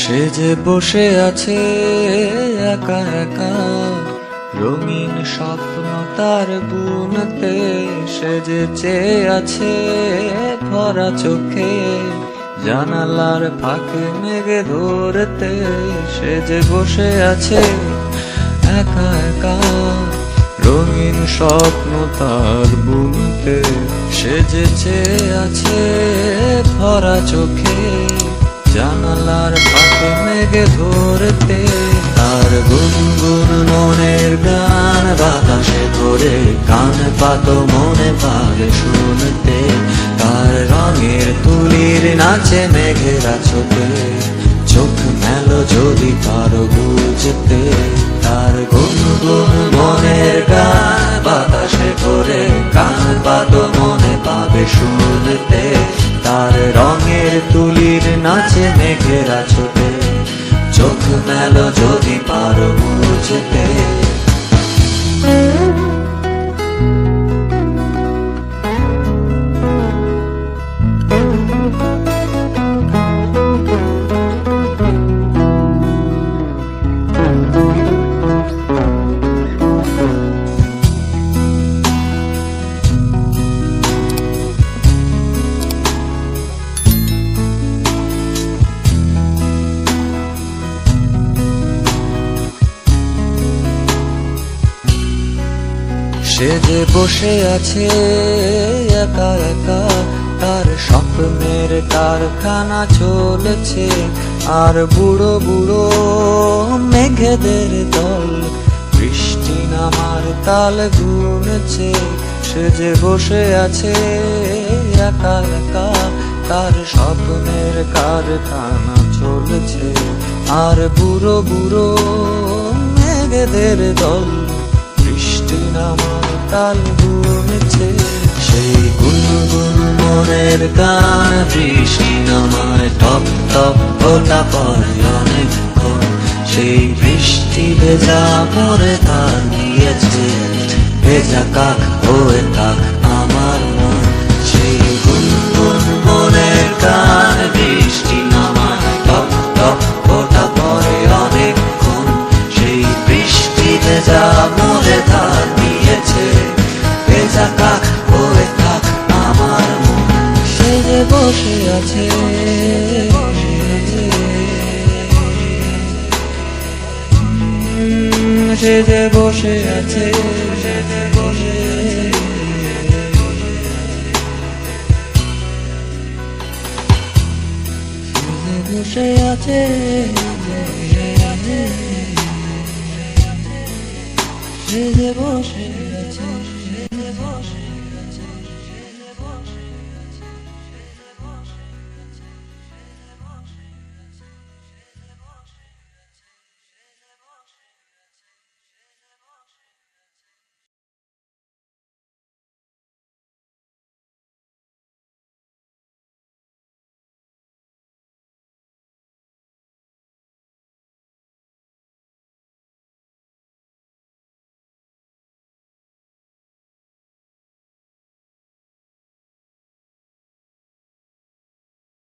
সে যে বসে আছে একা একা, রঙিন স্বপ্ন তার বুনতে। সে যে চেয়ে আছে ভরা চোখে, জানালার ফাঁকে মেঘে ধরতে। সে যে বসে আছে একা একা, রঙিন স্বপ্ন তার বুনতে। সে যে চেয়ে আছে ভরা চোখে, জানালার ফাঁকে মেঘে ধরতে। তার গুনগুন মনের গান বাতাসে ধরে, কান পাতো মনে পারে শুনতে। তার রঙের তুলির নাচে মেঘের ছোটে, চোখ মেলো যদি পারো বুঝতে। তার গুনগুন মনের গান বাতাসে ধরে, কান পাতো মনে পাবে শুনতে। তার রঙের তুলির নাচে মেঘেরা ছোটে, চোখ মেলো যদি পারো বুঝতে। সে যে বসে আছে একা একা, তার স্বপ্নের কারখানা চলেছে। আর বুড়ো বুড়ো মেঘেদের দল বৃষ্টি নামার তাল গুনছে। সে যে বসে আছে একা একা, তার স্বপ্নের কারখানা চলেছে। আর বুড়ো বুড়ো মেঘেদের দল বৃষ্টি নামার তাল গুনছে। সেই গুনগুন মনের গান বৃষ্টি নামায় টপ টপ ফোঁটা পড়ে অনেকক্ষণ। সেই বৃষ্টি ভেজা পরে তার দিয়েছে, ভেজা কাক হয়ে থাক আমার মন। সেই গুনগুন মনের গান বৃষ্টি নামায় টপ টপ ফোঁটা পড়ে অনেকক্ষণ। সেই বৃষ্টি ভেজা মরে তার দিয়েছে, ভেজা কাক হয়ে থাক আমার মন। সে যে বসে আছে সে যে বসে আছে, সে যে বসে বসে আছে, সে যে বসে